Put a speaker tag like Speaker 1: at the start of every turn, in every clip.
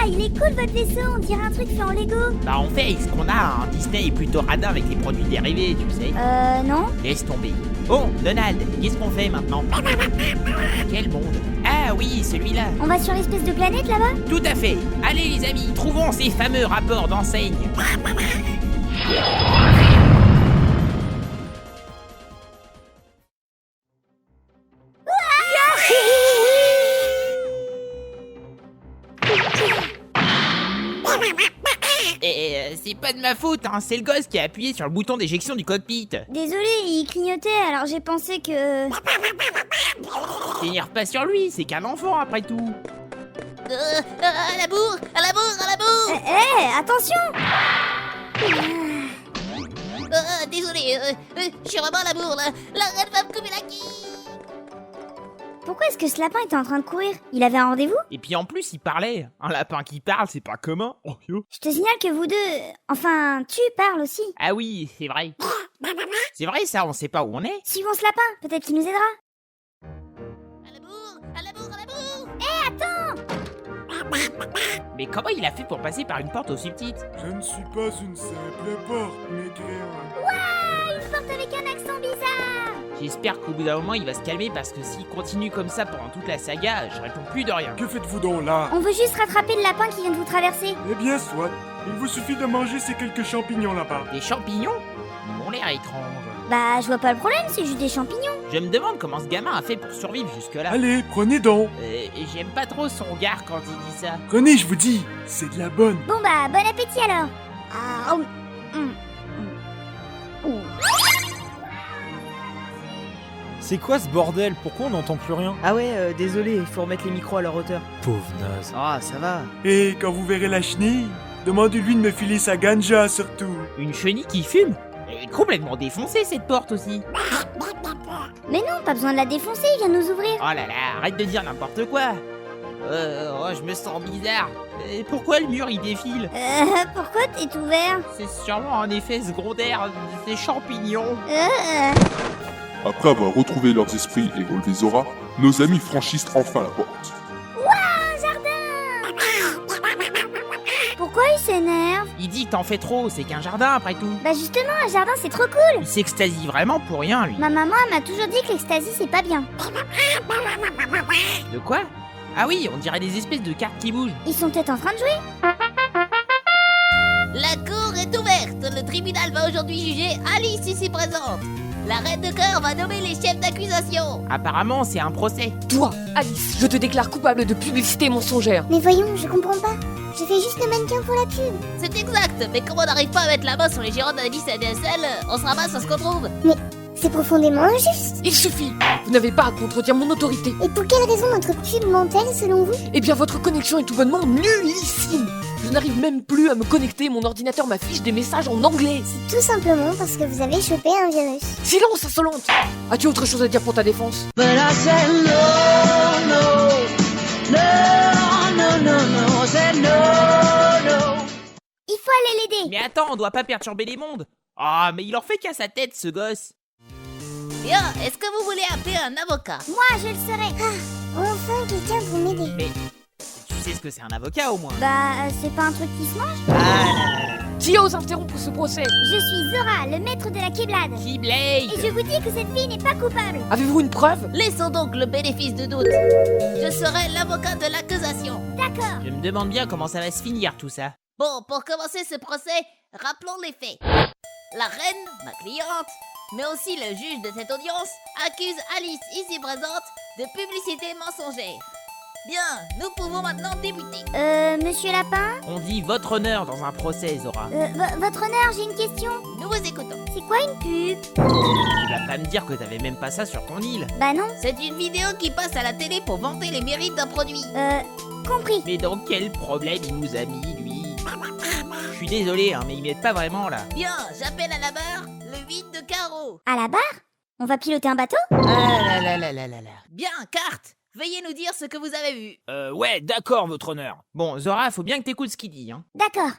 Speaker 1: il est cool votre vaisseau, on dirait un truc fait en Lego.
Speaker 2: Bah on fait ce qu'on a, hein. Disney est plutôt radin avec les produits dérivés, tu sais.
Speaker 1: Non.
Speaker 2: Laisse tomber. Bon, Donald, qu'est-ce qu'on fait maintenant? Quel monde? Ah oui, celui-là.
Speaker 1: On va sur l'espèce de planète là-bas?
Speaker 2: Tout à fait. Allez les amis, trouvons ces fameux rapports d'enseigne. C'est pas de ma faute, hein. C'est le gosse qui a appuyé sur le bouton d'éjection du cockpit.
Speaker 1: Désolé, il clignotait, alors j'ai pensé que...
Speaker 2: Finir pas sur lui, c'est qu'un enfant après tout.
Speaker 3: À la bourre, à la bourre, à la bourre.
Speaker 1: Attention.
Speaker 3: Désolé, je suis vraiment à la bourre là. La reine va me couper la quille.
Speaker 1: Pourquoi est-ce que ce lapin était en train de courir? Il avait un rendez-vous?
Speaker 2: Et puis en plus, il parlait. Un lapin qui parle, c'est pas commun. Oh yo.
Speaker 1: Je te signale que vous deux... Enfin, tu parles aussi.
Speaker 2: Ah oui, c'est vrai. C'est vrai ça, on sait pas où on est.
Speaker 1: Suivons ce lapin, peut-être qu'il nous aidera.
Speaker 3: À la bourre, à la bourre, à la bourre.
Speaker 2: Mais comment il a fait pour passer par une porte aussi petite?
Speaker 4: Je ne suis pas une simple porte, mécréant.
Speaker 1: Une porte avec un accent bizarre.
Speaker 2: J'espère qu'au bout d'un moment, il va se calmer parce que s'il continue comme ça pendant toute la saga, je réponds plus de rien.
Speaker 4: Que faites-vous donc là?
Speaker 1: On veut juste rattraper le lapin qui vient de vous traverser.
Speaker 4: Eh bien, soit. Il vous suffit de manger ces quelques champignons là-bas.
Speaker 2: Des champignons? Ils m'ont l'air étranges.
Speaker 1: Bah, je vois pas le problème, c'est juste des champignons.
Speaker 2: Je me demande comment ce gamin a fait pour survivre jusque-là.
Speaker 4: Allez, prenez donc.
Speaker 2: J'aime pas trop son regard quand il dit ça.
Speaker 4: Prenez, je vous dis. C'est de la bonne.
Speaker 1: Bon bah, bon appétit alors. Ah,
Speaker 5: C'est quoi ce bordel? Pourquoi on n'entend plus rien?
Speaker 6: Ah ouais, désolé, il faut remettre les micros à leur hauteur.
Speaker 5: Pauvre naze.
Speaker 6: Ah, ça va.
Speaker 4: Et quand vous verrez la chenille, demandez-lui de me filer sa ganja surtout.
Speaker 2: Une chenille qui fume? Elle est complètement défoncée cette porte aussi.
Speaker 1: Mais non, pas besoin de la défoncer, il vient de nous ouvrir.
Speaker 2: Oh là là, arrête de dire n'importe quoi. Je me sens bizarre. Pourquoi le mur il défile?
Speaker 1: Pourquoi t'es ouvert?
Speaker 2: C'est sûrement un effet secondaire de ces champignons.
Speaker 7: Après avoir retrouvé leurs esprits et relevé Zora, nos amis franchissent enfin la porte.
Speaker 1: Un jardin. Pourquoi il s'énerve?
Speaker 2: Il dit que t'en fais trop, c'est qu'un jardin après tout.
Speaker 1: Bah justement, un jardin c'est trop cool.
Speaker 2: Il s'extasie vraiment pour rien lui.
Speaker 1: Ma maman elle m'a toujours dit que l'extasie c'est pas bien.
Speaker 2: De quoi? Ah oui, on dirait des espèces de cartes qui bougent.
Speaker 1: Ils sont peut-être en train de jouer.
Speaker 3: La cour est ouverte. Le tribunal va aujourd'hui juger Alice ici présente. La reine de cœur va nommer les chefs d'accusation.
Speaker 2: Apparemment, c'est un procès.
Speaker 8: Toi, Alice, je te déclare coupable de publicité mensongère.
Speaker 1: Mais voyons, je comprends pas. Je fais juste le mannequin pour la pub.
Speaker 3: C'est exact, mais comme on n'arrive pas à mettre la main sur les gérants d'Alice et DSL, on se ramasse à ce qu'on trouve.
Speaker 1: C'est profondément injuste.
Speaker 8: Il suffit. Vous n'avez pas à contredire mon autorité.
Speaker 1: Et pour quelle raison notre pub ment-elle selon vous?
Speaker 8: Eh bien, votre connexion est tout bonnement nullissime. Je n'arrive même plus à me connecter. Mon ordinateur m'affiche des messages en anglais.
Speaker 1: Tout simplement parce que vous avez chopé un virus.
Speaker 8: Silence, insolente. As-tu autre chose à dire pour ta défense?
Speaker 1: Il faut aller l'aider.
Speaker 2: Mais attends, on doit pas perturber les mondes. Ah, mais il en fait qu'à sa tête ce gosse.
Speaker 3: Bien, est-ce que vous voulez appeler un avocat?
Speaker 1: Moi je le serai. Enfin quelqu'un pour m'aider.
Speaker 2: Mais tu sais ce que c'est un avocat au moins?
Speaker 1: Bah, c'est pas un truc qui se mange?
Speaker 2: Ah là là là.
Speaker 8: Qui ose interrompre ce procès?
Speaker 1: Je suis Zora, le maître de la Keyblade.
Speaker 2: Keyblade.
Speaker 1: Et je vous dis que cette fille n'est pas coupable.
Speaker 8: Avez-vous une preuve?
Speaker 3: Laissons donc le bénéfice de doute. Je serai l'avocat de l'accusation.
Speaker 1: D'accord.
Speaker 2: Je me demande bien comment ça va se finir tout ça.
Speaker 3: Bon, pour commencer ce procès, rappelons les faits. La reine, ma cliente, mais aussi le juge de cette audience, accuse Alice ici présente de publicité mensongère. Bien, nous pouvons maintenant débuter.
Speaker 1: Monsieur Lapin?
Speaker 2: On dit votre honneur dans un procès, Zora.
Speaker 1: Votre honneur, j'ai une question.
Speaker 3: Nous vous écoutons.
Speaker 1: C'est quoi une pub?
Speaker 2: Tu vas pas me dire que t'avais même pas ça sur ton île.
Speaker 1: Bah non.
Speaker 3: C'est une vidéo qui passe à la télé pour vanter les mérites d'un produit.
Speaker 1: Compris.
Speaker 2: Mais dans quel problème il nous a mis, lui? Je suis désolé, hein, mais il m'aide pas vraiment là.
Speaker 3: Bien, j'appelle à la barre le 8 de carreau.
Speaker 1: À la barre? On va piloter un bateau?
Speaker 2: Ah là là là là là là.
Speaker 3: Bien, carte. Veuillez nous dire ce que vous avez vu.
Speaker 2: Ouais, d'accord, votre honneur. Bon, Zora, faut bien que t'écoutes ce qu'il dit, hein.
Speaker 1: D'accord.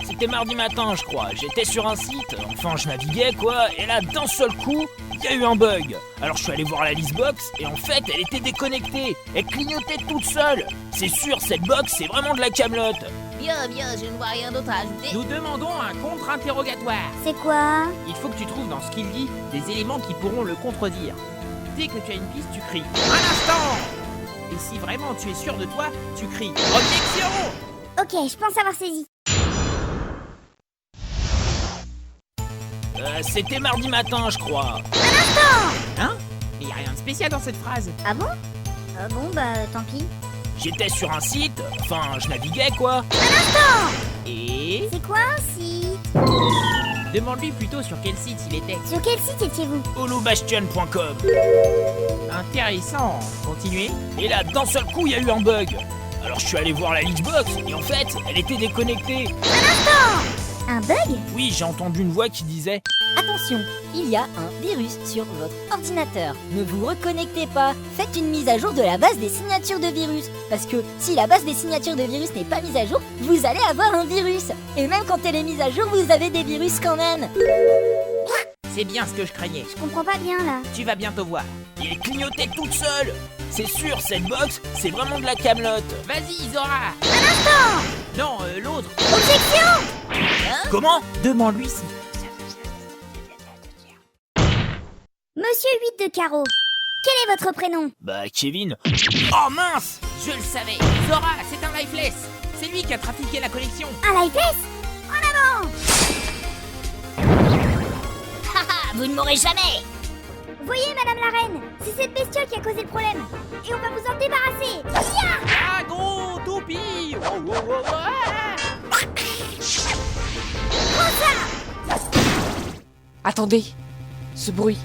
Speaker 2: C'est
Speaker 5: c'était mardi matin, je crois. J'étais sur un site, enfin je naviguais quoi, et là d'un seul coup, il y a eu un bug. Alors je suis allé voir la listbox, et en fait elle était déconnectée. Elle clignotait toute seule. C'est sûr, cette box c'est vraiment de la camelote.
Speaker 3: Bien, je ne vois rien d'autre à ajouter.
Speaker 2: Nous demandons un contre-interrogatoire.
Speaker 1: C'est quoi?
Speaker 2: Il faut que tu trouves dans ce qu'il dit des éléments qui pourront le contredire. Dès que tu as une piste, tu cries « Un instant !» Et si vraiment tu es sûr de toi, tu cries « Objection !»
Speaker 1: Ok, je pense avoir saisi.
Speaker 5: C'était mardi matin, je crois.
Speaker 2: Hein? Mais y a rien de spécial dans cette phrase.
Speaker 1: Ah bon? Bon, bah tant pis.
Speaker 5: J'étais sur un site, enfin je naviguais quoi.
Speaker 2: Et...
Speaker 1: C'est quoi un site?
Speaker 2: demande-lui plutôt sur quel site il était.
Speaker 1: Sur quel site étiez-vous?
Speaker 5: holobastion.com.
Speaker 2: Intéressant. Continuez.
Speaker 5: Et là, d'un seul coup, il y a eu un bug. Alors je suis allé voir la Xbox, et en fait, elle était déconnectée.
Speaker 1: Un bug?
Speaker 5: Oui, j'ai entendu une voix qui disait
Speaker 9: Attention, il y a un virus sur votre ordinateur. Ne vous reconnectez pas. Faites une mise à jour de la base des signatures de virus. Parce que si la base des signatures de virus n'est pas mise à jour, vous allez avoir un virus. Et même quand elle est mise à jour, vous avez des virus quand même.
Speaker 2: C'est bien ce que je craignais.
Speaker 1: Je comprends pas bien là.
Speaker 2: Tu vas bientôt voir.
Speaker 5: Et elle clignotait toute seule. C'est sûr, cette box, c'est vraiment de la camelote.
Speaker 2: Vas-y, Zora. Non, l'autre.
Speaker 5: Comment?
Speaker 2: Demande-lui si...
Speaker 1: Monsieur 8 de carreau, quel est votre prénom?
Speaker 5: Bah, Kevin. Oh mince!
Speaker 2: Je le savais. Zora, c'est un lifeless. C'est lui qui a trafiqué la collection.
Speaker 1: Un lifeless?
Speaker 9: Haha, vous ne m'aurez jamais.
Speaker 1: Voyez madame la reine, c'est cette bestiole qui a causé le problème. Et on va vous en débarrasser.
Speaker 2: Ah, gros toupie. Oh, oh, oh, oh, ah.
Speaker 8: Attendez, ce bruit.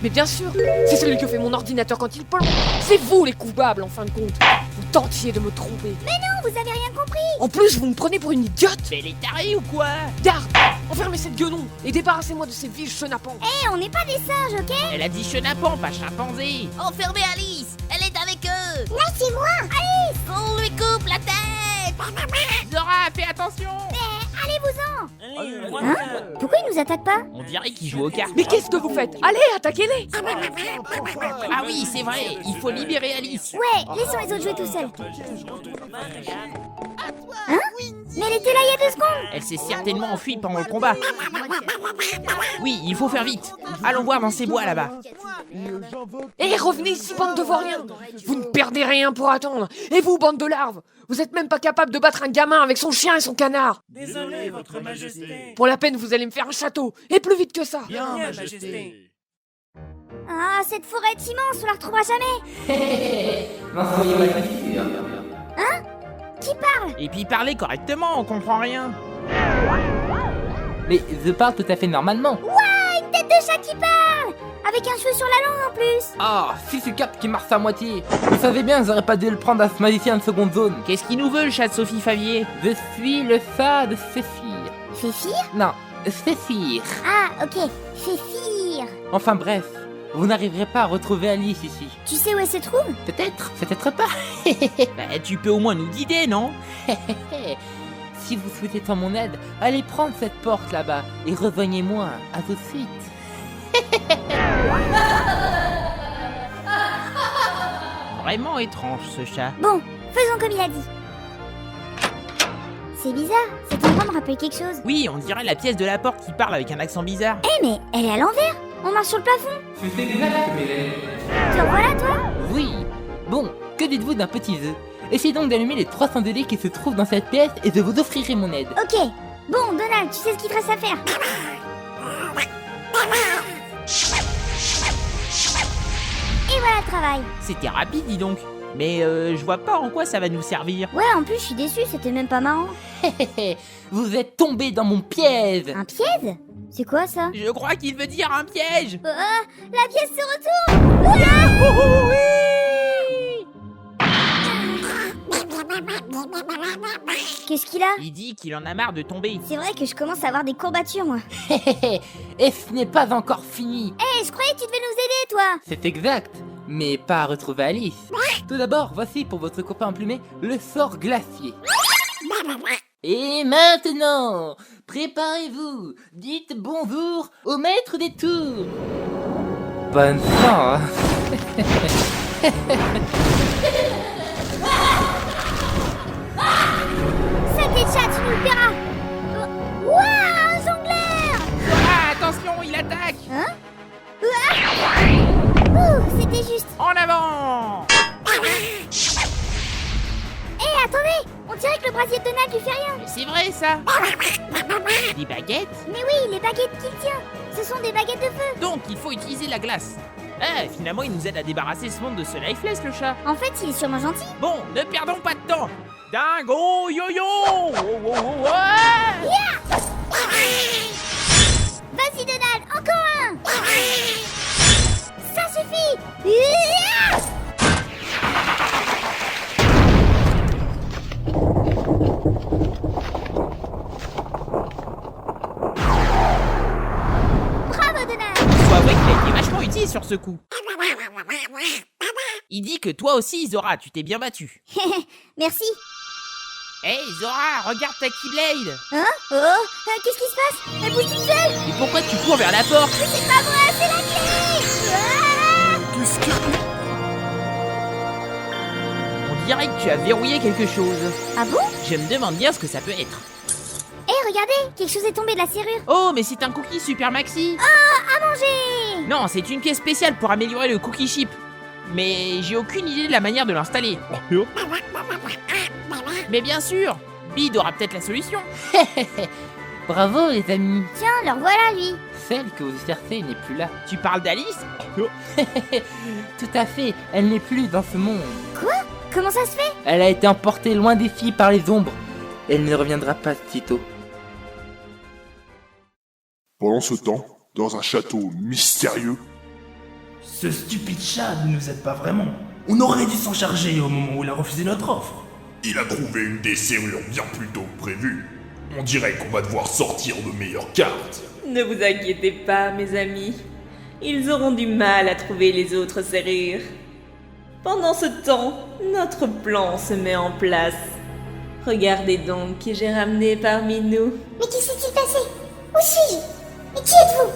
Speaker 8: Mais bien sûr, c'est celui que fait mon ordinateur quand il plombe. C'est vous les coupables en fin de compte. Vous tentiez de me tromper.
Speaker 1: Non, vous avez rien compris.
Speaker 8: En plus, vous me prenez pour une idiote.
Speaker 2: Mais elle est tarée ou quoi?
Speaker 8: Garde, enfermez cette guenon et débarrassez-moi de ces vils chenapans.
Speaker 1: On n'est pas des singes, ok?
Speaker 2: Elle a dit chenapan, pas chimpanzé.
Speaker 3: Enfermez Alice. Elle est avec eux.
Speaker 1: Là, c'est moi.
Speaker 3: On lui coupe la tête.
Speaker 2: Zora, fais attention.
Speaker 1: Allez-vous-en. Hein? Pourquoi ils nous attaquent pas?
Speaker 2: On dirait qu'il joue aux cartes.
Speaker 8: Mais qu'est-ce que vous faites? Allez, attaquez-les.
Speaker 2: Ah oui, c'est vrai. Il faut libérer Alice.
Speaker 1: Ouais, laissons les autres jouer tout seuls. Hein? Mais elle était là il y a 2 secondes.
Speaker 2: Elle s'est certainement enfuie pendant le combat. Oui, il faut faire vite. Allons voir dans ces bois là-bas.
Speaker 8: Et revenez ici, bande de vauriens. Vous ne perdez rien pour attendre. Et vous, bande de larves, vous êtes même pas capable de battre un gamin avec son chien et son canard.
Speaker 4: Désolé, votre majesté.
Speaker 8: Pour la peine, vous allez me faire un château. Et plus vite que ça.
Speaker 4: Bien, majesté.
Speaker 1: Ah, cette forêt est immense, on la retrouvera jamais.
Speaker 10: N'en soyez pas sûr.
Speaker 1: Qui parle?
Speaker 2: Et puis parlez correctement, on comprend rien.
Speaker 10: Mais je parle tout à fait normalement.
Speaker 1: Une tête de chat qui parle. Avec un cheveu sur la langue en plus.
Speaker 10: Ah, si ce cap qui marche à moitié. Vous savez bien, j'aurais pas dû le prendre à ce magicien de seconde zone.
Speaker 2: Qu'est-ce qu'il nous veut, le chat de Sophie Favier?
Speaker 10: Je suis le chat de Séphir.
Speaker 1: Féfir?
Speaker 10: Non, Séphir.
Speaker 1: Ah, ok. Féfir.
Speaker 10: Enfin bref, vous n'arriverez pas à retrouver Alice ici.
Speaker 1: Tu sais où elle se trouve?
Speaker 10: Peut-être pas.
Speaker 2: Bah, tu peux au moins nous guider, non?
Speaker 10: Si vous souhaitez tant mon aide, allez prendre cette porte là-bas et rejoignez-moi. À tout de suite.
Speaker 2: Vraiment étrange, ce chat.
Speaker 1: Bon, faisons comme il a dit. C'est bizarre, cet endroit me rappelle quelque chose.
Speaker 2: Oui, on dirait la pièce de la porte qui parle avec un accent bizarre.
Speaker 1: Mais elle est à l'envers. On marche sur le plafond.
Speaker 10: C'est exact, Mélène.
Speaker 1: Tu en vois là, toi?
Speaker 10: Oui. Bon, que dites-vous d'un petit jeu? Essayez donc d'allumer les 300 délais qui se trouvent dans cette pièce et je vous offrirai mon aide.
Speaker 1: Ok. Bon, Donald, tu sais ce qu'il te reste à faire. Et voilà le travail.
Speaker 2: C'était rapide, dis donc. Mais je vois pas en quoi ça va nous servir.
Speaker 1: Ouais, en plus, je suis déçue, c'était même pas marrant.
Speaker 10: Vous êtes tombé dans mon piège.
Speaker 1: Un piège? C'est quoi ça?
Speaker 2: Je crois qu'il veut dire un piège.
Speaker 1: La pièce se retourne. Qu'est-ce qu'il a?
Speaker 2: Il dit qu'il en a marre de tomber.
Speaker 1: C'est vrai que je commence à avoir des courbatures, moi.
Speaker 10: Et ce n'est pas encore fini.
Speaker 1: Je croyais que tu devais nous aider, toi.
Speaker 10: C'est exact, mais pas à retrouver Alice. Tout d'abord, voici pour votre copain emplumé le sort glacier. Et maintenant, préparez-vous, dites bonjour au maître des tours. Bonne chance.
Speaker 1: Sacré chat, tu nous le paieras. Ouah, un jongleur.
Speaker 2: Ah, attention, il attaque.
Speaker 1: Hein? Ouh, c'était juste.
Speaker 2: En avant.
Speaker 1: Hé, attendez, on dirait que le brasier de Donald lui fait rien.
Speaker 2: Mais c'est vrai, ça. Des baguettes.
Speaker 1: Mais oui, les baguettes qu'il tient, ce sont des baguettes de feu.
Speaker 2: Donc, il faut utiliser la glace. Ah, finalement, il nous aide à débarrasser ce monde de ce lifeless, le chat.
Speaker 1: En fait, il est sûrement gentil.
Speaker 2: Bon, ne perdons pas de temps. Dingo yo-yo. Oh, oh, oh, ouais.
Speaker 1: Vas-y Donald, encore un. Ça suffit. Yeah. Bravo Donald.
Speaker 2: Faut avouer qu'il a été vachement utile sur ce coup. Il dit que toi aussi, Zora, tu t'es bien battu.
Speaker 1: Merci.
Speaker 2: Hey Zora, regarde ta Keyblade.
Speaker 1: Hein? Qu'est-ce qui se passe? Elle bouge toute seule.
Speaker 2: Et pourquoi tu cours vers la porte?
Speaker 1: Mais c'est pas vrai, c'est la clé. Ah.
Speaker 4: Qu'est-ce que...
Speaker 2: On dirait que tu as verrouillé quelque chose.
Speaker 1: Ah bon?
Speaker 2: Je me demande bien ce que ça peut être.
Speaker 1: Hé, regardez, quelque chose est tombé de la serrure.
Speaker 2: Oh, mais c'est un cookie super maxi.
Speaker 1: À manger.
Speaker 2: Non, c'est une pièce spéciale pour améliorer le cookie chip. Mais j'ai aucune idée de la manière de l'installer. Mais bien sûr, Bid aura peut-être la solution.
Speaker 10: Bravo les amis.
Speaker 1: Tiens, le revoilà lui.
Speaker 10: Celle que vous cherchez n'est plus là.
Speaker 2: Tu parles d'Alice?
Speaker 10: Tout à fait, elle n'est plus dans ce monde.
Speaker 1: Comment ça se fait?
Speaker 10: Elle a été emportée loin des filles par les ombres. Elle ne reviendra pas sitôt.
Speaker 7: Pendant ce temps, dans un château mystérieux,
Speaker 11: Ce stupide chat ne nous aide pas vraiment. On aurait dû s'en charger au moment où il a refusé notre offre.
Speaker 12: Il a trouvé une des serrures bien plus tôt que prévu. On dirait qu'on va devoir sortir de meilleures cartes.
Speaker 13: Ne vous inquiétez pas, mes amis. Ils auront du mal à trouver les autres serrures. Pendant ce temps, notre plan se met en place. Regardez donc qui j'ai ramené parmi nous.
Speaker 1: Mais qu'est-ce qui s'est passé? Où suis-je? Mais qui êtes-vous?